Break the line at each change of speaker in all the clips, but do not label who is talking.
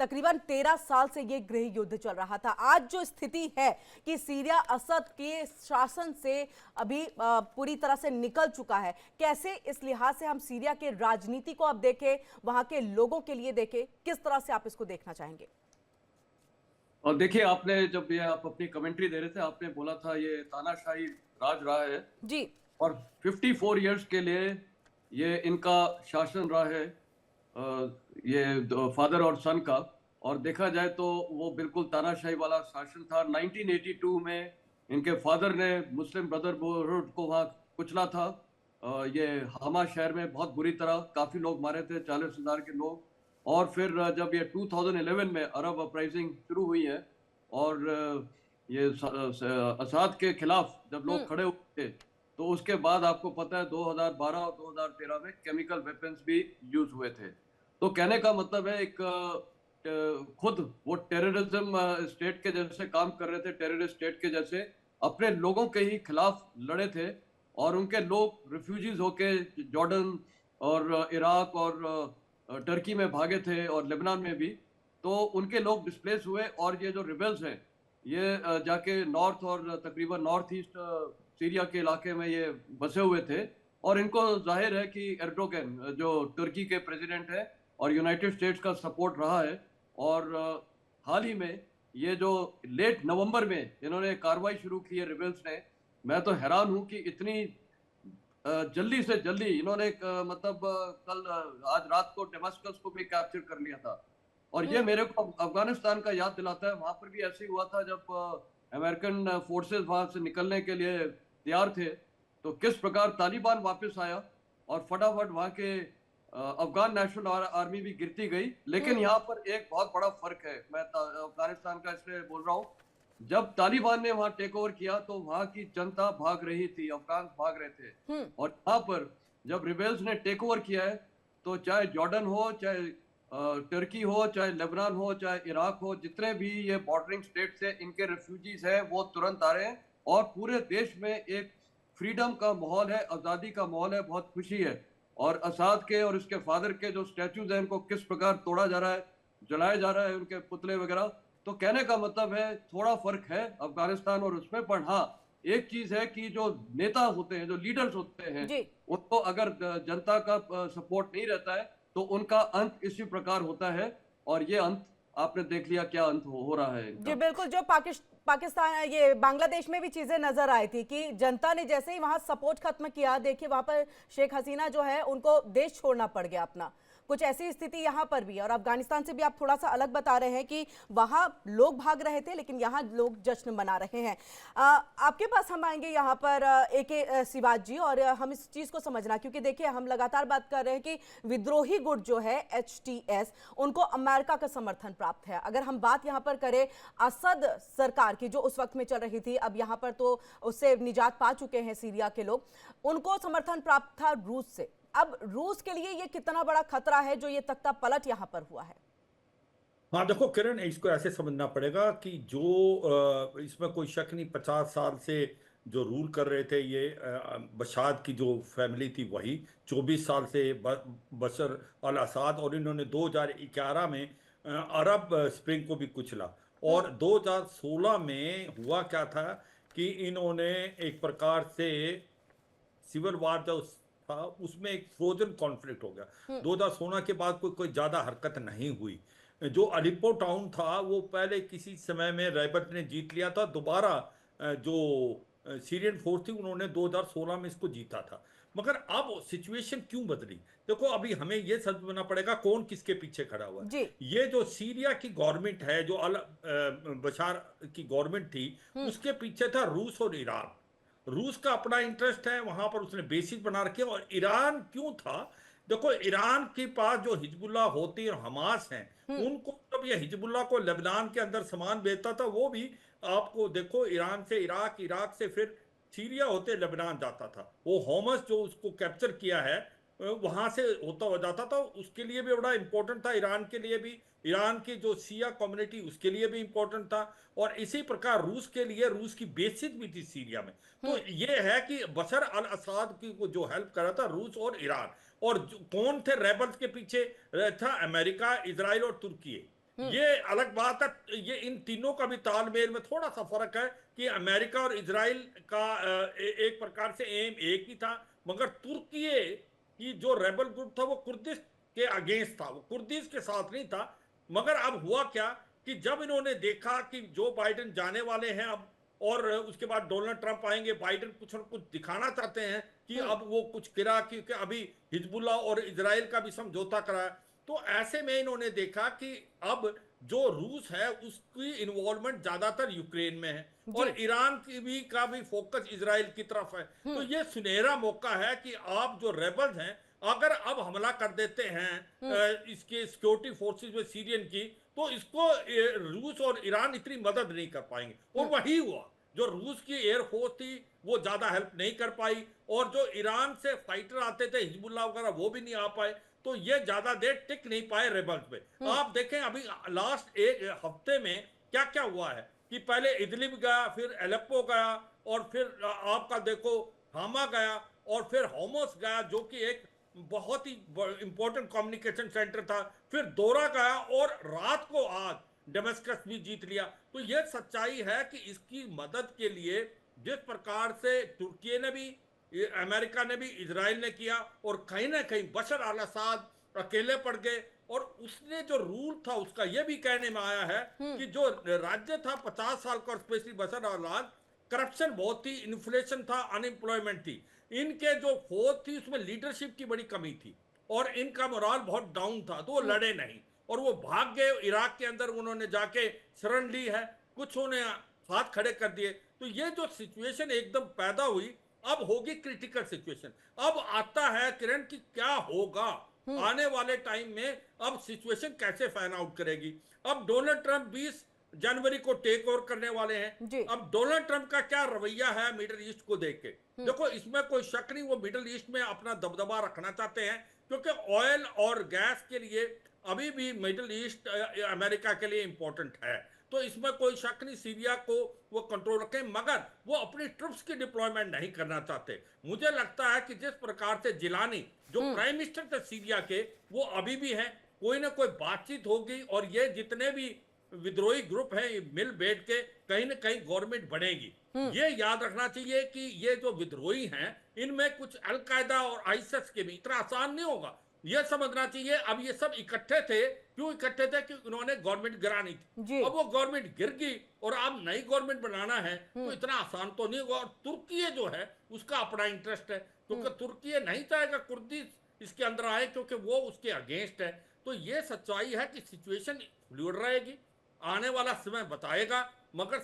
तकरीबन 13 साल से ये गृह युद्ध चल रहा था। आज जो स्थिति है कि सीरिया असद के शासन से अभी पूरी तरह से निकल चुका है, कैसे इस लिहाज से हम सीरिया के राजनीति को अब देखें, वहां के लोगों के लिए देखें, किस तरह से आप इसको देखना चाहेंगे?
और देखिए, आपने जब ये आप अपनी कमेंट्री दे रहे थे, आपने बोला था ये तानाशाही राज रहा है
जी।
और 54 इयर्स के लिए ये इनका शासन रहा है, ये फादर और सन का। और देखा जाए तो वो बिल्कुल तानाशाही वाला शासन था। 1982 में इनके फादर ने मुस्लिम ब्रदरहुड को वहाँ कुचला था। ये हमा शहर में बहुत बुरी तरह काफ़ी लोग मारे थे, 40,000 के लोग। और फिर जब ये 2011 में अरब अपराइजिंग शुरू हुई है और ये असाद के खिलाफ जब लोग खड़े हुए थे, तो उसके बाद आपको पता है 2012 और 2013 में केमिकल वेपन्स भी यूज हुए थे। तो कहने का मतलब है एक खुद वो टेररिज्म स्टेट के जैसे काम कर रहे थे, टेररिस्ट स्टेट के जैसे अपने लोगों के ही खिलाफ लड़े थे। और उनके लोग रिफ्यूजीज होके जॉर्डन और इराक और टर्की में भागे थे और लेबनान में भी। तो उनके लोग डिस्प्लेस हुए और ये जो रिबेल्स हैं ये जाके नॉर्थ और तकरीबन नॉर्थ ईस्ट सीरिया के इलाके में ये बसे हुए थे। और इनको जाहिर है कि एर्डोगन जो तुर्की के प्रेसिडेंट है और यूनाइटेड स्टेट्स का सपोर्ट रहा है। और हाल ही में ये जो लेट नवंबर में इन्होंने कार्रवाई शुरू की है रिबेल्स ने, मैं तो हैरान हूं कि इतनी जल्दी से जल्दी इन्होंने मतलब कल आज रात को डेमास्कस को भी कैप्चर कर लिया था। और ये मेरे को अफगानिस्तान का याद दिलाता है। वहां पर भी ऐसे ही हुआ था जब अमेरिकन फोर्सेस वहां से निकलने के लिए तैयार थे, तो किस प्रकार तालिबान वापस आया और फटाफट वहां के अफगान नेशनल आर्मी भी गिरती गई। लेकिन यहाँ पर एक बहुत बड़ा फर्क है, मैं अफगानिस्तान का इसलिए बोल रहा हूँ। जब तालिबान ने वहां टेक ओवर किया तो वहां की जनता भाग रही थी, अफगान भाग रहे थे। और यहाँ पर जब रिबेल्स ने टेक ओवर किया है तो चाहे जॉर्डन हो, चाहे टर्की हो, चाहे लेबनान हो, चाहे इराक हो, जितने भी ये बॉर्डरिंग स्टेट से इनके रेफ्यूजीज हैं वो तुरंत आ रहे हैं। और पूरे देश में एक फ्रीडम का माहौल है, आज़ादी का माहौल है, बहुत खुशी है। और असाद के और उसके फादर के जो स्टैचूज हैं उनको किस प्रकार तोड़ा जा रहा है, जलाया जा रहा है, उनके पुतले वगैरह। तो कहने का मतलब है थोड़ा फर्क है अफगानिस्तान और उसमें। पर हाँ, एक चीज है कि जो नेता होते हैं, जो लीडर्स होते हैं,
जी।
उनको अगर जनता का सपोर्ट नहीं रहता है तो उनका अंत इसी प्रकार होता है। और ये अंत आपने देख लिया क्या अंत हो रहा है
जी
इनका।
बिल्कुल। जो पाकिस्तान, ये बांग्लादेश में भी चीजें नजर आई थी कि जनता ने जैसे ही वहां सपोर्ट खत्म किया, देखिए वहां पर शेख हसीना जो है उनको देश छोड़ना पड़ गया अपना। कुछ ऐसी स्थिति यहाँ पर भी है। और अफगानिस्तान से भी आप थोड़ा सा अलग बता रहे हैं कि वहां लोग भाग रहे थे लेकिन यहाँ लोग जश्न मना रहे हैं। आपके पास हम आएंगे यहाँ पर AK सिवाज जी, और हम इस चीज को समझना, क्योंकि देखिए हम लगातार बात कर रहे हैं कि विद्रोही गुट जो है HTS, उनको अमेरिका का समर्थन प्राप्त है। अगर हम बात यहाँ पर करें असद सरकार की जो उस वक्त में चल रही थी, अब यहाँ पर तो उससे निजात पा चुके हैं सीरिया के लोग, उनको समर्थन प्राप्त था रूस से। अब रूस के लिए ये कितना बड़ा खतरा है जो ये तख्ता पलट यहां पर हुआ है?
हाँ देखो किरण, इसको ऐसे समझना पड़ेगा कि जो इसमें कोई शक नहीं, 50 साल से जो रूल कर रहे थे ये बशाद की जो फैमिली थी वही 24 साल से बशर अल असाद, और इन्होंने 2011 में अरब स्प्रिंग को भी कुचला। और 2016 में हुआ क्या था कि इन्होंने एक प्रकार से सिविल वार जो था उसमें एक फ्रोजन कॉन्फ्लिक्ट हो गया। 2016 के बाद कोई कोई ज्यादा हरकत नहीं हुई। जो अलिप्पो टाउन था वो पहले किसी समय में रैबत ने जीत लिया था, दोबारा जो सीरियन फोर्स थी उन्होंने 2016 में इसको जीता था। मगर अब सिचुएशन क्यों बदली? देखो अभी हमें यह समझना पड़ेगा कौन किसके पीछे खड़ा हुआ
जी।
है। ये जो सीरिया की गवर्नमेंट है, जो बशार की गवर्नमेंट थी, उसके पीछे था रूस और ईरान। रूस का अपना इंटरेस्ट है, वहां पर उसने बेसिस बना रखे। और ईरान क्यों था? देखो ईरान के पास जो हिजबुल्लाह होती और हमास हैं, उनको जब ये हिजबुल्लाह को लेबनान के अंदर सामान बेचता था, वो भी आपको देखो ईरान से इराक, इराक से फिर सीरिया होते लेबनान जाता था। वो होमस जो उसको कैप्चर किया है वहां से होता हो जाता था। उसके लिए भी बड़ा इंपॉर्टेंट था, ईरान के लिए भी, ईरान की जो सिया कम्युनिटी उसके लिए भी इंपॉर्टेंट था। और इसी प्रकार रूस के लिए, रूस की बेसिस भी थी सीरिया में। तो ये है कि बशर अल असद की को जो हेल्प कर रहा था रूस और ईरान। और कौन थे रेबल्स के पीछे? था अमेरिका, इजराइल और तुर्की। ये अलग बात है। ये इन तीनों का भी तालमेल में थोड़ा सा फर्क है कि अमेरिका और इजराइल का एक प्रकार से एम एक ही था, मगर तुर्की की जो रेबल ग्रुप था वो कुर्दिश के अगेंस्ट था, वो कुर्दिश के साथ नहीं था। मगर अब हुआ क्या कि जब इन्होंने देखा कि जो बाइडेन जाने वाले हैं अब, और उसके बाद डोनाल्ड ट्रंप आएंगे, बाइडेन कुछ न कुछ दिखाना चाहते हैं कि अब वो कुछ किरा, क्योंकि अभी हिजबुल्लाह और इजराइल का भी समझौता कराया। तो ऐसे में इन्होंने देखा कि अब जो रूस है उसकी इन्वॉल्वमेंट ज्यादातर यूक्रेन में है, और ईरान की भी फोकस इजराइल की तरफ है। तो ये सुनहरा मौका है कि आप जो रेबल्स हैं अगर अब हमला कर देते हैं इसके सिक्योरिटी फोर्सेस में सीरियन की, तो इसको रूस और ईरान इतनी मदद नहीं कर पाएंगे। और वही हुआ, जो रूस की एयरफोर्स थी वो ज्यादा हेल्प नहीं कर पाई, और जो ईरान से फाइटर आते थे हिजबुल्लाह वगैरह वो भी नहीं आ पाए। तो ये ज्यादा देर टिक नहीं पाए रेबल्स पे। आप देखें अभी लास्ट एक हफ्ते में क्या क्या हुआ है कि पहले इदलिब गया, फिर एलेप्पो गया, और फिर आपका देखो हामा गया, और फिर होमस गया जो कि एक बहुत ही इंपॉर्टेंट कम्युनिकेशन सेंटर था, फिर दोरा गया, और रात को आज डेमस्कस भी जीत लिया। तो यह सच्चाई है कि इसकी मदद के लिए जिस प्रकार से तुर्की ने भी, अमेरिका ने भी, इजराइल ने किया, और कहीं ना कहीं बशर अल असद अकेले पड़ गए। और उसने जो रूल था उसका यह भी कहने में आया है कि जो राज्य था 50 साल का, स्पेशली बशर अल असद, करप्शन बहुत थी, इन्फ्लेशन था, अनएम्प्लॉयमेंट थी, इनके जो फौज थी उसमें लीडरशिप की बड़ी कमी थी, और इनका मोराल बहुत डाउन था, तो वो लड़े नहीं और वो भाग गए। इराक के अंदर उन्होंने जाके शरण ली है, कुछ उन्हें हाथ खड़े कर दिए। तो ये जो सिचुएशन एकदम पैदा हुई, अब होगी क्रिटिकल सिचुएशन। अब आता है किरण कि क्या होगा आने वाले टाइम में, अब सिचुएशन कैसे फैन आउट करेगी। अब डोनाल्ड ट्रंप 20 जनवरी को टेक ओवर करने वाले हैं। अब डोनाल्ड ट्रंप का क्या रवैया है मिडिल ईस्ट को देख के, देखो इसमें कोई शक नहीं, वो मिडिल ईस्ट में अपना दबदबा रखना चाहते हैं, क्योंकि ऑयल और गैस के लिए अभी भी मिडिल ईस्ट अमेरिका के लिए इंपॉर्टेंट है। तो इसमें कोई शक नहीं, सीरिया को वो कंट्रोल रखें, मगर वो अपनी ट्रुप्स की डिप्लॉयमेंट नहीं करना चाहते। मुझे लगता है कि जिस प्रकार से जिलानी जो प्राइम मिनिस्टर थे सीरिया के, वो अभी भी हैं, कोई ना कोई बातचीत होगी, और ये जितने भी विद्रोही ग्रुप हैं मिल बैठ के कहीं ना कहीं गवर्नमेंट बनेगी। ये याद रखना चाहिए कि ये जो विद्रोही हैं इनमें कुछ अलकायदा और आईएसआईएस के भी, इतना आसान नहीं होगा, ये समझना चाहिए। अब ये सब इकट्ठे थे, क्यों इकट्ठे थे? कि उन्होंने गवर्नमेंट गिरानी थी। अब वो गवर्नमेंट गिर गई और अब नई गवर्नमेंट बनाना है, तो इतना आसान तो नहीं होगा। और तुर्की जो है उसका अपना इंटरेस्ट है, क्योंकि तुर्की नहीं चाहेगा कुर्दी इसके अंदर आए, क्योंकि वो उसके अगेंस्ट है। तो ये सच्चाई है कि सिचुएशन फ्लूइड रहेगी, आने वाला समय बताएगा। मगर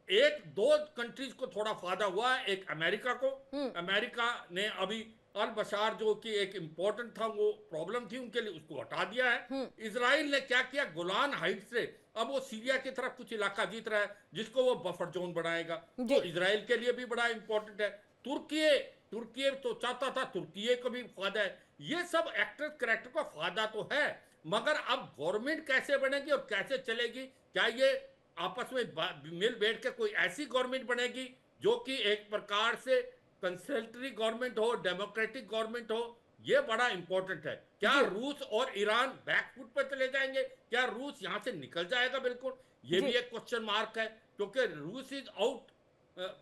एक दो कंट्रीज को थोड़ा फायदा हुआ है, एक अमेरिका को, अमेरिका ने अभी अल बशार जो कि एक इंपॉर्टेंट था, वो प्रॉब्लम थी उनके लिए, उसको हटा दिया है। इजराइल ने क्या किया, गोलान हाइट से अब वो सीरिया की तरफ कुछ इलाका जीत रहा है, जिसको वो बफर जोन बनाएगा, तो इजराइल के लिए भी बड़ा इंपॉर्टेंट है। तुर्की तो चाहता था, तुर्की को भी फायदा है। ये सब एक्टर कैरेक्टर का फायदा तो है, मगर अब गवर्नमेंट कैसे बनेगी और कैसे चलेगी, क्या ये आपस में मिल बैठ के कोई ऐसी गवर्नमेंट बनेगी जो कि एक प्रकार से कंसल्टरी गवर्नमेंट हो, डेमोक्रेटिक गवर्नमेंट हो, ये बड़ा इंपॉर्टेंट है। क्या रूस और ईरान बैकफुट पर चले जाएंगे? क्या रूस यहां से निकल जाएगा? बिल्कुल, ये भी एक क्वेश्चन मार्क है, क्योंकि रूस is out,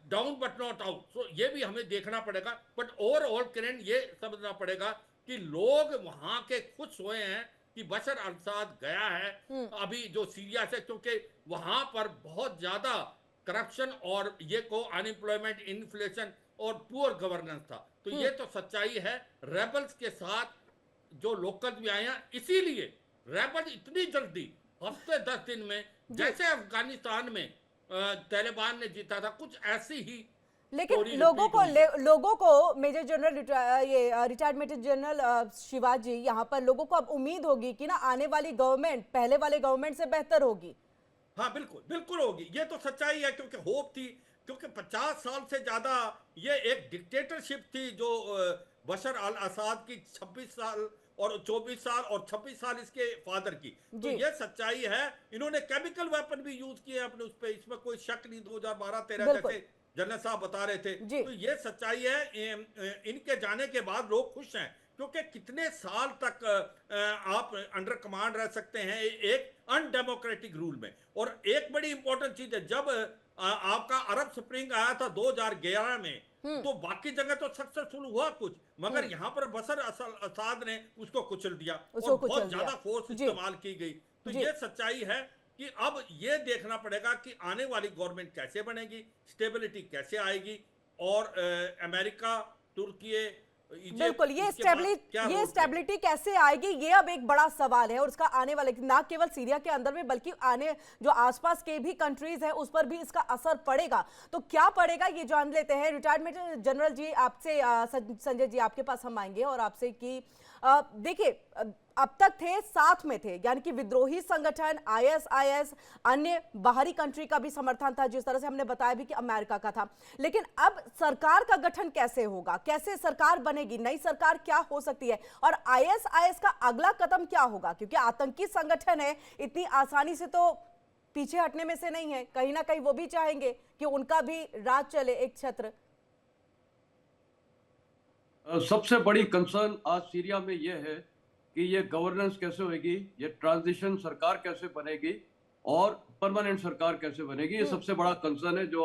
down but not out. So ये भी हमें देखना पड़ेगा। बट ओवरऑल किरण ये समझना पड़ेगा कि लोग वहां के खुश हुए हैं कि बशर अल असद गया है अभी जो सीरिया से, क्योंकि वहां पर बहुत ज्यादा करप्शन और ये को अनएम्प्लॉयमेंट, इन्फ्लेशन और पुअर गवर्नेंस था। तो ये तो सच्चाई है। रेबल्स के साथ जो लोकल भी आए हैं, इसीलिए रेबल इतनी जल्दी हफ्ते 10 दिन में, जैसे अफगानिस्तान में तालिबान ने जीता था, कुछ ऐसी ही।
लेकिन लोगों को major general retired major general Shivaji, यहाँ पर लोगों को अब उम्मीद होगी कि ना आने वाली गवर्नमेंट पहले वाले गवर्नमेंट से बेहतर होगी।
हाँ बिल्कुल बिल्कुल होगी, ये तो सच्चाई है, क्योंकि होप थी, क्योंकि 50 साल से ज्यादा ये एक डिक्टेटरशिप थी जो बशर अल असद की 26 साल और 24 साल और 26 साल इसके फादर की। तो ये सच्चाई है। इन्होंने केमिकल वेपन भी यूज किए अपने उस पर, इसमें कोई शक नहीं। 2012-13 जैसे जनरल साहब बता रहे थे। तो ये सच्चाई है। इनके जाने के बाद लोग खुश हैं, क्योंकि कितने साल तक आप अंडर कमांड रह सकते हैं एक अनडेमोक्रेटिक रूल में। और एक बड़ी इंपॉर्टेंट चीज है, जब आपका अरब स्प्रिंग आया था 2011 में, तो बाकी जगह तो सक्सेसफुल हुआ कुछ, मगर यहां पर बशर असाद ने उसको कुचल दिया और
उसको कुचल
बहुत
दिया।
ज्यादा फोर्स
जी
इस्तेमाल की गई। तो
जी
ये सच्चाई है कि अब ये देखना पड़ेगा कि आने वाली गवर्नमेंट कैसे बनेगी, स्टेबिलिटी कैसे आएगी, और अमेरिका, तुर्की, इजिप्ट
बिल्कुल,
इसके बाद क्या
ये
रोल प्ले करें।
स्टेबिलिटी कैसे आएगी, ये अब एक बड़ा सवाल है। और इसका आने वाले, ना केवल सीरिया के अंदर में बल्कि आने जो आसपास के भी कंट्रीज हैं उस पर भी इसका असर पड़ेगा। तो क्या पड़ेगा ये जान लेते हैं। रिटायर्ड जनरल जी, आपसे संजय जी आपके पास हम आएंगे और आपसे कि देखिए, अब तक थे, साथ में थे, यानी कि विद्रोही संगठन, आईएसआईएस, अन्य बाहरी कंट्री का भी समर्थन था, जिस तरह से हमने बताया भी कि अमेरिका का था। लेकिन अब सरकार का गठन कैसे होगा, कैसे सरकार बनेगी, नई सरकार क्या हो सकती है, और आईएसआईएस का अगला कदम क्या होगा, क्योंकि आतंकी संगठन है, इतनी आसानी से तो पीछे हटने में से नहीं है। कहीं ना कहीं वो भी चाहेंगे कि उनका भी राज चले एक छत्र।
सबसे बड़ी कंसर्न आज सीरिया में यह है कि ये गवर्नेंस कैसे होगी, ये ट्रांजिशन सरकार कैसे बनेगी और परमानेंट सरकार कैसे बनेगी। ये सबसे बड़ा कंसर्न है, जो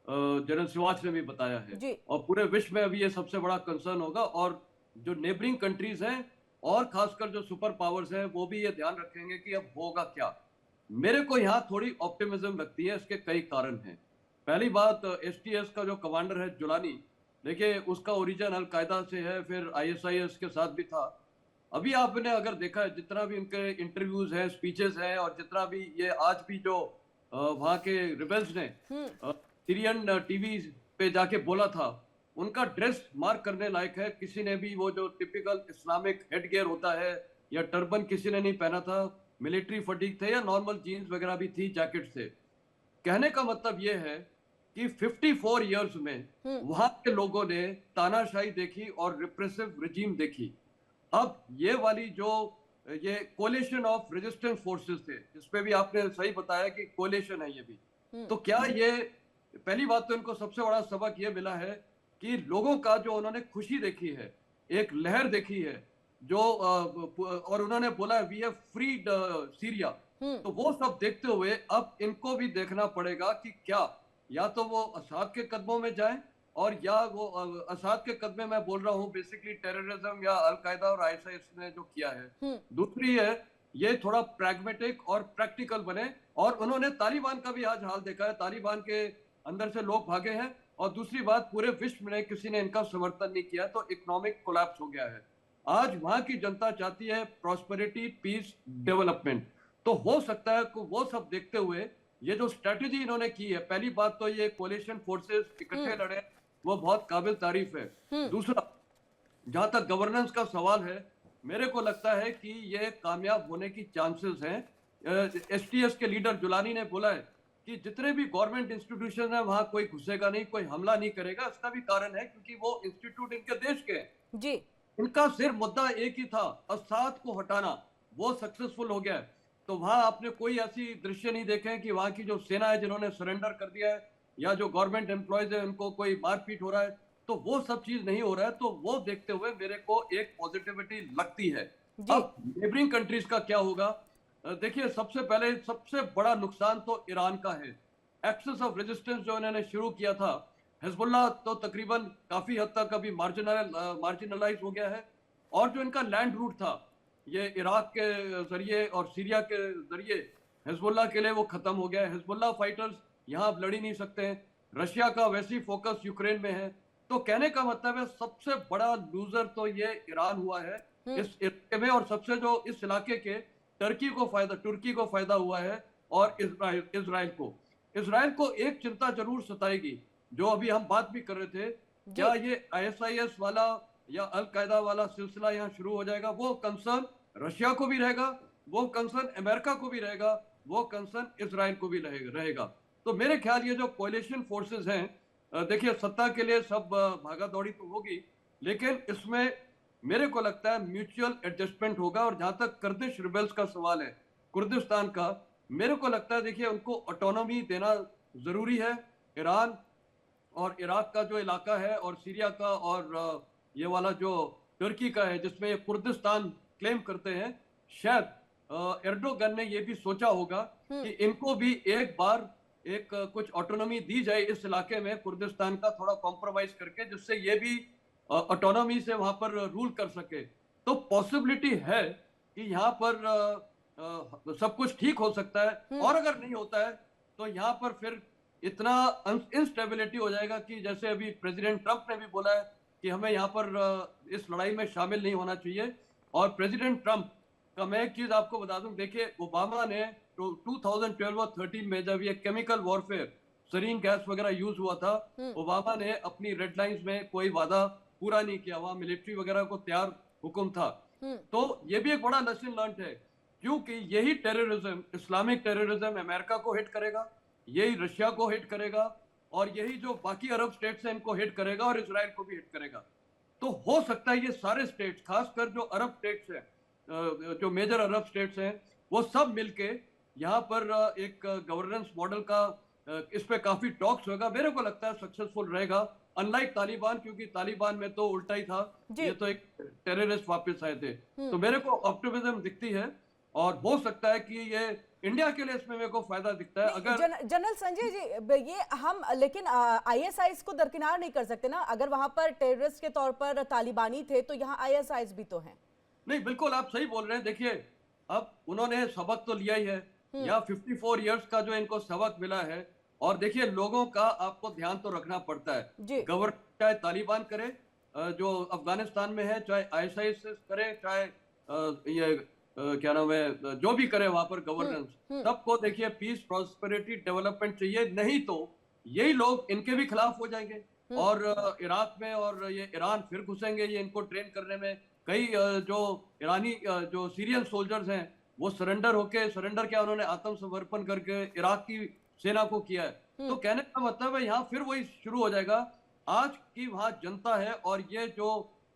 जनरल सिवाच ने भी बताया है।
जी
और पूरे विश्व में अभी ये सबसे बड़ा कंसर्न होगा। और जो नेबरिंग कंट्रीज हैं और खासकर जो सुपर पावर्स हैं वो भी ये ध्यान रखेंगे कि अब होगा क्या। मेरे को यहाँ थोड़ी ऑप्टिमिज्म लगती है। इसके कई कारण हैं। पहली बात, एसटीएस का जो कमांडर है जुलानी, देखिए उसका ओरिजिन अल कायदा से है, फिर आईएसआईएस के साथ भी था। अभी आपने अगर देखा है जितना भी उनके इंटरव्यूज हैं, स्पीचेस हैं, और जितना भी ये आज भी जो वहाँ के रिबेल्स ने सीरियन टीवी पे जाके बोला था, उनका ड्रेस मार्क करने लायक है। किसी ने भी वो जो टिपिकल इस्लामिक हेडगियर होता है या टर्बन किसी ने नहीं पहना था, मिलिट्री फटीक थे या नॉर्मल जीन्स वगैरह भी थी, जैकेट से। कहने का मतलब ये है कि 54 इयर्स में वहां के लोगों ने तानाशाही देखी और रिप्रेसिव रिजीम देखी। अब ये वाली जो ये कोलिशन ऑफ रेजिस्टेंस फोर्सेस थे, इस पे भी आपने सही बताया कि कोलिशन है ये भी। तो क्या ये, पहली बात तो इनको सबसे बड़ा सबक ये मिला है कि लोगों का जो उन्होंने खुशी देखी है, एक लहर देखी है जो और उन्होंने बोला वी हैव फ्रीड सीरिया, तो वो सब देखते हुए अब इनको भी देखना पड़ेगा कि क्या या तो वो असाद के कदमों में जाएं, और या वो असाद के कदम में मैं बोल रहा हूँ बेसिकली टेररिज्म या अल कायदा और आईएसआईएस ने जो किया है। दूसरी है ये थोड़ा प्रैग्मेटिक और प्रैक्टिकल बने। और उन्होंने तालिबान का भी आज हाल देखा है, तालिबान के अंदर से लोग भागे हैं। और दूसरी बात, पूरे विश्व में किसी ने इनका समर्थन नहीं किया, तो इकोनॉमिक कोलैप्स हो गया है। आज वहां की जनता चाहती है प्रॉस्पेरिटी, पीस, डेवलपमेंट। तो हो सकता है कि वो सब देखते हुए ये जो स्ट्रेटेजी इन्होंने की है, पहली बात तो ये कोलिशन फोर्सेस इकट्ठे लड़े, वो बहुत काबिल तारीफ है। दूसरा, जहां तक गवर्नेंस का सवाल है, मेरे को लगता है कि ये कामयाब होने की चांसेस हैं। एसटीएस के लीडर जुलानी ने बोला है कि जितने भी गवर्नमेंट इंस्टीट्यूशन है वहां कोई घुसेगा नहीं, कोई हमला नहीं करेगा। इसका भी कारण है क्योंकि वो इंस्टीट्यूट इनके देश के हैं।
जी
इनका सिर्फ मुद्दा एक ही था, असाद को हटाना। वो सक्सेसफुल हो गया है। तो वहां आपने कोई ऐसी दृश्य नहीं देखे हैं कि वहां की जो सेना है जिन्होंने सरेंडर कर दिया है, या जो गवर्नमेंट एम्प्लॉयज है उनको कोई मारपीट हो रहा है। तो वो सब चीज नहीं हो रहा है। तो वो देखते हुए मेरे को एक पॉजिटिविटी लगती है। अब नेबरिंग कंट्रीज का क्या होगा, देखिए सबसे पहले सबसे बड़ा नुकसान तो ईरान का है। एक्सेस ऑफ रेजिस्टेंस जो इन्होंने शुरू किया था, हिजबुल्लाह तो तकरीबन काफी हद तक अभी मार्जिनलाइज हो गया है। और जो इनका लैंड रूट था, ये इराक के जरिए और सीरिया के जरिए हिजबुल्लाह के लिए वो खत्म हो गया है। हिजबुल्लाह फाइटर्स यहाँ अब लड़ ही नहीं सकते हैं। रशिया का वैसे ही फोकस यूक्रेन में है। तो कहने का मतलब है सबसे बड़ा लूजर तो ये ईरान हुआ है इस इलाके में। और सबसे जो इस इलाके के तुर्की को फायदा हुआ है, और इजराइल को एक चिंता जरूर सताएगी, जो अभी हम बात भी कर रहे थे, क्या ये आईएसआईएस वाला या अल कायदा वाला सिलसिला यहाँ शुरू हो जाएगा। वो कंसर्न रशिया को भी रहेगा, वो कंसर्न अमेरिका को भी रहेगा, वो कंसर्न इजराइल को भी रहेगा। तो मेरे ख्याल ये जो कोलिशन फोर्सेस हैं, देखिए सत्ता के लिए सब भागा दौड़ी तो होगी, लेकिन इसमें मेरे को लगता है म्यूचुअल एडजस्टमेंट होगा। और जहां तक कुर्दिश रिबेल्स का सवाल है, कुर्दिस्तान का, मेरे को लगता है देखिए उनको ऑटोनॉमी देना जरूरी है। ईरान और इराक का जो इलाका है, और सीरिया का, और ये वाला जो तुर्की का है जिसमें ये कुर्दिस्तान क्लेम करते हैं, शायद एर्डोगन ने ये भी सोचा होगा कि इनको भी एक बार एक कुछ ऑटोनॉमी दी जाए इस इलाके में, कुर्दिस्तान का थोड़ा कॉम्प्रोमाइज करके, जिससे ये भी ऑटोनॉमी से वहां पर रूल कर सके। तो पॉसिबिलिटी है कि यहाँ पर सब कुछ ठीक हो सकता है। और अगर नहीं होता है तो यहाँ पर फिर इतना इंस्टेबिलिटी हो जाएगा कि जैसे अभी प्रेसिडेंट ट्रंप ने भी बोला है कि हमें यहाँ पर इस लड़ाई में शामिल नहीं होना चाहिए। और प्रेसिडेंट ट्रंप का मैं एक चीज आपको बता दूं, देखिए ओबामा ने तो 2012 और 13 में जब ये केमिकल वॉरफेयर, सरीन गैस वगैरह यूज हुआ था, ओबामा ने अपनी रेड लाइंस में कोई वादा पूरा नहीं किया, वहां मिलिट्री वगैरह को तैयार हुक्म था। तो ये भी एक बड़ा लेसन लर्न है, क्योंकि यही टेररिज्म, इस्लामिक टेररिज्म अमेरिका को हिट करेगा, यही रशिया को हिट करेगा, और यही जो बाकी अरब स्टेट्स हैं इनको हिट करेगा, और इसराइल को भी हिट करेगा। तो हो सकता है ये सारे स्टेट्स, खासकर जो अरब स्टेट्स हैं, जो मेजर अरब स्टेट्स हैं, वो सब मिलके यहाँ पर एक गवर्नेंस मॉडल का इस पे काफी टॉक्स होगा। मेरे को लगता है सक्सेसफुल रहेगा, अनलाइक तालिबान, क्योंकि तालिबान में तो उल्टा ही था, ये तो एक टेररिस्ट वापस आए थे। तो मेरे को ऑप्टिमिज्म दिखती है, और हो सकता है कि ये इंडिया के लिए इसमें मेरे को फायदा दिखता है। अगर
जनरल संजय जी, ये हम लेकिन आईएसआईएस को दरकिनार नहीं कर सकते ना। अगर वहां पर टेररिस्ट के तौर पर तालिबानी थे तो यहाँ आईएसआईएस भी तो हैं।
नहीं, बिल्कुल आप सही बोल रहे हैं। देखिए अब उन्होंने सबक तो लिया ही है, या 54 इयर्स का जो इनको सबक मिला है। और देखिए लोगों का आपको ध्यान तो रखना पड़ता है, गवर्नमेंट चाहे तालिबान करे जो अफगानिस्तान में है, चाहे आईएसआईएस करे, चाहे ये क्या नाम है, जो भी करे वहां पर गवर्नेंस, सबको देखिए पीस, प्रॉस्पेरिटी, डेवलपमेंट चाहिए। नहीं तो यही लोग इनके भी खिलाफ हो जाएंगे, और इराक में और ये ईरान फिर घुसेंगे ये इनको ट्रेन करने में। कई जो ईरानी जो सीरियन सोल्जर्स हैं वो सरेंडर क्या, उन्होंने आत्मसमर्पण करके इराक की सेना को किया है। तो कहने का मतलब है यहाँ फिर वही शुरू हो जाएगा। आज की वहां जनता है, और ये जो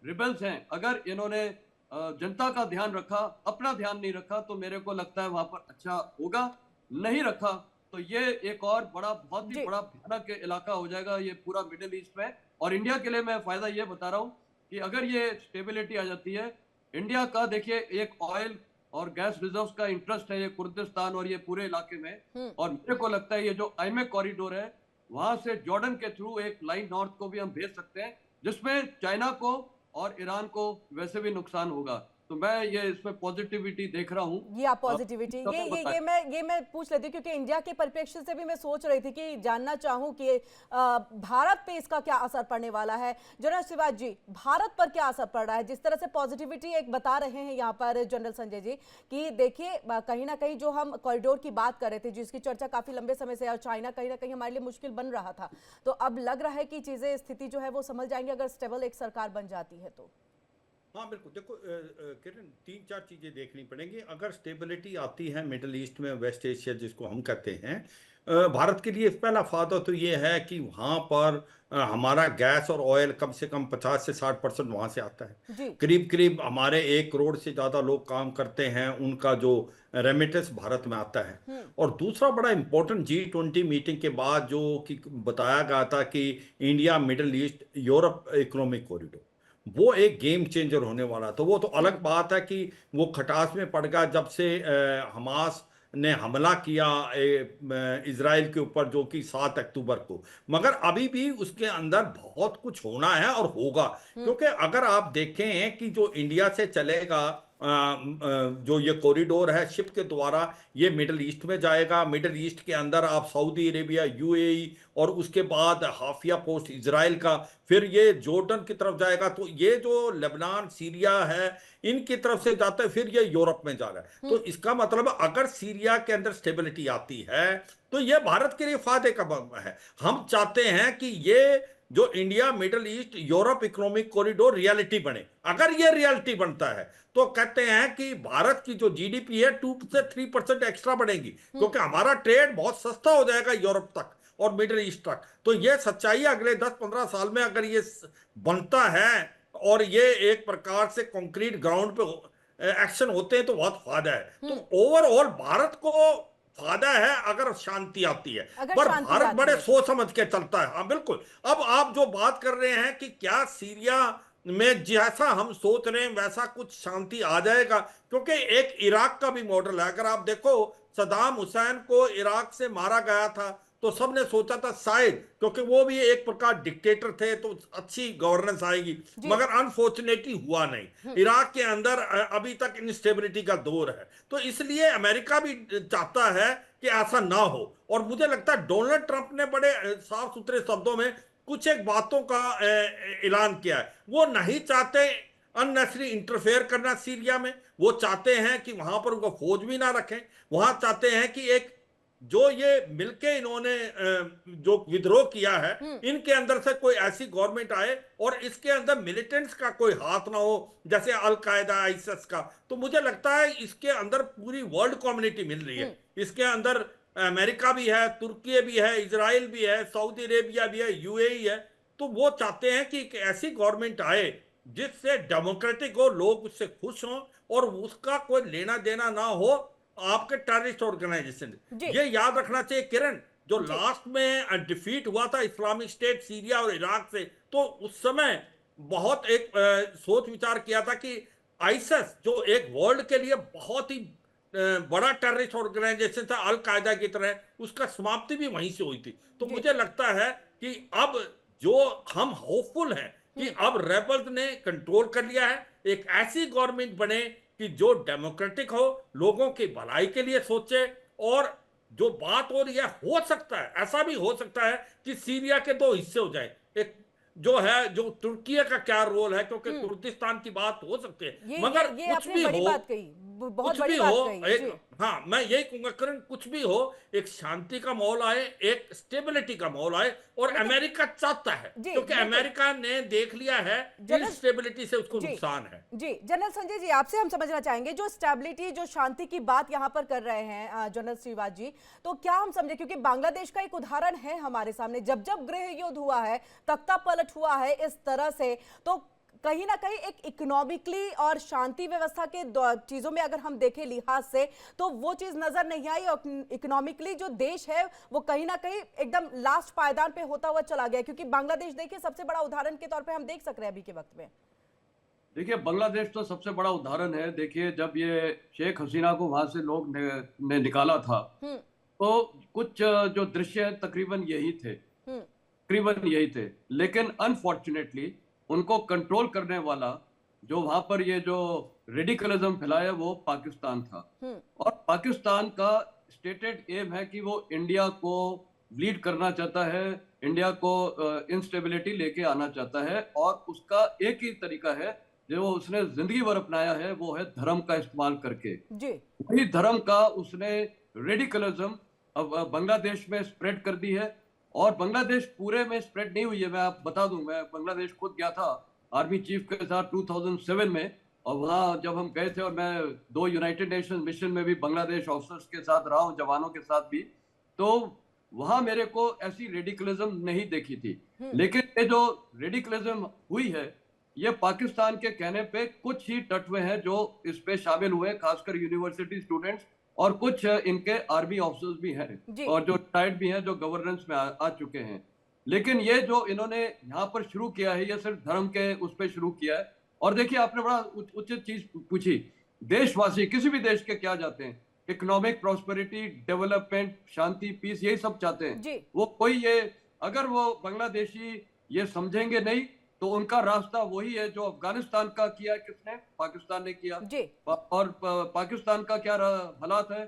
रिबेल्स हैं, अगर इन्होंने जनता का ध्यान रखा, अपना ध्यान नहीं रखा, तो मेरे को लगता है वहां पर अच्छा होगा। नहीं रखा तो ये एक और बहुत ही बड़ा भयानक इलाका हो जाएगा ये पूरा मिडिल ईस्ट में। और इंडिया के लिए मैं फायदा ये बता रहा हूँ कि अगर ये स्टेबिलिटी आ जाती है, इंडिया का देखिए एक ऑयल और गैस रिजर्व्स का इंटरेस्ट है ये कुर्दिस्तान और ये पूरे इलाके में। और मेरे को लगता है ये जो आईएमए कॉरिडोर है, वहां से जॉर्डन के थ्रू एक लाइन नॉर्थ को भी हम भेज सकते हैं, जिसमें चाइना को और ईरान को वैसे भी नुकसान होगा। तो मैं ये इसमें पॉजिटिविटी देख रहा हूँ।
ये पॉजिटिविटी ये मैं पूछ लेती हूँ, क्योंकि इंडिया के परिप्रेक्ष्य से भी मैं सोच रही थी कि जानना चाहूँ कि भारत पे इसका क्या असर पड़ने वाला है। जनरल शिवाजी जी, भारत पर क्या असर पड़ रहा है? जिस तरह से पॉजिटिविटी एक बता रहे हैं यहाँ पर जनरल संजय जी कि देखिए कहीं ना कहीं जो हम कॉरिडोर की बात कर रहे थे, जिसकी चर्चा काफी लंबे समय से, और चाइना कहीं ना कहीं हमारे लिए मुश्किल बन रहा था, तो अब लग रहा है कि चीजें, स्थिति जो है वो संभल जाएंगी अगर स्टेबल एक सरकार बन जाती है तो।
हाँ बिल्कुल, देखो किरण, 3-4 चीज़ें देखनी पड़ेंगी। अगर स्टेबिलिटी आती है मिडिल ईस्ट में, वेस्ट एशिया जिसको हम कहते हैं, भारत के लिए पहला फायदा तो ये है कि वहाँ पर हमारा गैस और ऑयल कम से कम 50 से 60% वहाँ से आता है। करीब करीब हमारे 1 करोड़ से ज़्यादा लोग काम करते हैं, उनका जो रेमिटेंस भारत में आता है। और दूसरा बड़ा इंपॉर्टेंट G20 मीटिंग के बाद जो कि बताया गया था कि India middle east Europe economic corridor, वो एक गेम चेंजर होने वाला। तो वो तो अलग बात है कि वो खटास में पड़ गया जब से हमास ने हमला किया इजराइल के ऊपर, जो कि 7 अक्टूबर को। मगर अभी भी उसके अंदर बहुत कुछ होना है और होगा, क्योंकि अगर आप देखें कि जो इंडिया से चलेगा जो ये कॉरिडोर है शिप के द्वारा, ये मिडिल ईस्ट में जाएगा। मिडिल ईस्ट के अंदर आप सऊदी अरेबिया, यूएई, और उसके बाद हाफिया पोस्ट इजराइल का, फिर ये जॉर्डन की तरफ जाएगा। तो ये जो लेबनान, सीरिया है, इनकी तरफ से जाता है, फिर ये यूरोप में जा रहा है। तो इसका मतलब अगर सीरिया के अंदर स्टेबिलिटी आती है तो ये भारत के लिए फायदे का है। हम चाहते हैं कि ये जो India middle east Europe economic corridor reality बने। अगर ये रियलिटी बनता है तो कहते हैं कि भारत की जो जीडीपी है 2 से 3% एक्स्ट्रा बढ़ेगी, क्योंकि हमारा ट्रेड बहुत सस्ता हो जाएगा यूरोप तक और मिडिल ईस्ट तक। तो ये सच्चाई अगले 10-15 साल में अगर ये बनता है और ये एक प्रकार से कंक्रीट ग्राउंड पे एक्शन होते हैं तो बहुत फायदा है। तो ओवरऑल भारत को फायदा है अगर शांति आती है, पर भारत बड़े सोच समझ के चलता है। हाँ बिल्कुल। अब आप जो बात कर रहे हैं कि क्या सीरिया में जैसा हम सोच रहे हैं वैसा कुछ शांति आ जाएगा, क्योंकि एक इराक का भी मॉडल है। अगर आप देखो, सदाम हुसैन को इराक से मारा गया था तो सबने सोचा था शायद, क्योंकि वो भी एक प्रकार डिक्टेटर थे, तो अच्छी गवर्नेंस आएगी,
जी।
मगर अनफॉर्चुनेटली हुआ नहीं। इराक के अंदर अभी तक इंस्टेबिलिटी का दौर है, तो इसलिए अमेरिका भी चाहता है कि ऐसा ना हो। और मुझे लगता है डोनाल्ड ट्रंप ने बड़े साफ सुथरे शब्दों में कुछ एक बातों का ऐलान किया है। वो नहीं चाहते अननेसेसरी इंटरफेयर करना सीरिया में। वो चाहते हैं कि वहां पर उनको फौज भी ना रखें। वहां चाहते हैं कि एक जो ये मिलके इन्होंने जो विद्रोह किया है, इनके अंदर से कोई ऐसी गवर्नमेंट आए और इसके अंदर मिलिटेंट्स का कोई हाथ ना हो, जैसे अल कायदा, आईएसआईएस का। तो मुझे लगता है इसके अंदर पूरी वर्ल्ड कम्युनिटी मिल रही है। इसके अंदर अमेरिका भी है, तुर्की भी है, इजराइल भी है, सऊदी अरेबिया भी है, यूएई है। तो वो चाहते हैं कि एक ऐसी गवर्नमेंट आए जिससे डेमोक्रेटिक हो, लोग उससे खुश हों और उसका कोई लेना देना ना हो आपके टेररिस्ट ऑर्गेनाइजेशन।
जी।
ये याद रखना चाहिए किरण, जो
जी।
लास्ट में डिफीट हुआ था इस्लामिक स्टेट सीरिया और इराक से, तो उस समय बहुत एक सोच विचार किया था कि आईएसआईएस जो एक वर्ल्ड के लिए बहुत ही बड़ा टेररिस्ट ऑर्गेनाइजेशन था अल कायदा की तरह, उसका समाप्ति भी वहीं से हुई थी। तो
जी।
मुझे लगता है कि अब जो हम होपफुल हैं कि अब रेबल्स ने कंट्रोल कर लिया है, एक ऐसी गवर्नमेंट बने कि जो डेमोक्रेटिक हो, लोगों की भलाई के लिए सोचे। और जो बात हो रही है, हो सकता है, ऐसा भी हो सकता है कि सीरिया के दो हिस्से हो जाए। एक जो है, जो तुर्की का क्या रोल है, क्योंकि कुर्दिस्तान की बात हो सकती है,
ये
मगर
ये
कुछ
आपने
भी
बड़ी
हो,
बात कही, बहुत
कुछ भी
बड़ी
हो,
बात कही।
एक,
जी।
हाँ मैं यही कहूंगा करण, कुछ भी हो, एक शांति का माहौल आए, एक स्टेबिलिटी का माहौल आए। और
लेकिन
अमेरिका चाहता है,
जी
क्योंकि
बिल्कुल।
अमेरिका ने देख लिया है
जनरल
इंस्टेबिलिटी से उसको
जी।
नुकसान है।
जी जनरल संजय जी, आपसे हम समझना चाहेंगे जो स्टेबिलिटी, जो शांति की बात यहाँ पर कर रहे हैं जनरल श्रीवास जी, तो क्या हम समझे, क्योंकि बांग्लादेश का एक उदाहरण है हमारे सामने, जब जब गृह युद्ध हुआ है, तख्ता पलट हुआ है इस तरह से, तो कहीं ना कहीं एक इकोनॉमिकली और शांति व्यवस्था के चीजों में अगर हम देखें लिहाज से, तो वो चीज नजर नहीं आई। और इकोनॉमिकली जो देश है वो कहीं ना कहीं एकदम लास्ट पायदान पे होता हुआ चला गया, क्योंकि बांग्लादेश देखिए सबसे बड़ा उदाहरण के तौर पे हम देख सकते हैं अभी के वक्त में।
देखिए, बांग्लादेश तो सबसे बड़ा उदाहरण है। देखिए, जब ये शेख हसीना को वहां से लोग ने निकाला था,
हम्म।
तो कुछ जो दृश्य है तकरीबन यही थे,
हम्म।
तकरीबन यही थे। लेकिन अनफॉर्चुनेटली उनको कंट्रोल करने वाला, जो वहां पर ये जो रेडिकलिज्म फैलाया, वो पाकिस्तान था।
हम्म।
और पाकिस्तान का स्टेटेड एम है कि वो इंडिया को लीड करना चाहता है, इंडिया को इंस्टेबिलिटी लेके आना चाहता है। और उसका एक ही तरीका है जो उसने जिंदगी भर अपनाया है, वो है धर्म का इस्तेमाल करके।
जी।
वही धर्म का उसने रेडिकलिज्म अब बांग्लादेश में स्प्रेड कर दी है। और बांग्लादेश पूरे में स्प्रेड नहीं हुई है, मैं आप बता दूं, मैं बांग्लादेश खुद गया था आर्मी चीफ के साथ 2007 में। और वहाँ जब हम गए थे, और मैं 2 यूनाइटेड नेशन मिशन में भी बांग्लादेश ऑफिसर्स के साथ रहा हूँ, जवानों के साथ भी, तो वहाँ मेरे को ऐसी रेडिकलिज्म नहीं देखी थी। लेकिन ये जो रेडिकलिज्म हुई है, ये पाकिस्तान के कहने पे कुछ ही तत्व हैं जो इस पे शामिल हुए, खासकर यूनिवर्सिटी स्टूडेंट्स, और कुछ इनके आर्मी ऑफिसर्स भी हैं,
जी।
और जो रिटायर्ड भी हैं, जो गवर्नेंस में आ चुके हैं। लेकिन ये जो इन्होंने यहाँ पर शुरू किया है, ये सिर्फ धर्म के उस पर शुरू किया है। और देखिए, आपने बड़ा उचित चीज पूछी। देशवासी किसी भी देश के क्या चाहते हैं? इकोनॉमिक प्रॉस्पेरिटी, डेवलपमेंट, शांति, पीस, यही सब चाहते हैं।
जी।
वो कोई ये, अगर वो बांग्लादेशी ये समझेंगे नहीं, तो उनका रास्ता वही है जो अफगानिस्तान का किया, किसने? पाकिस्तान ने किया।
जी।
और पाकिस्तान का क्या हालात है?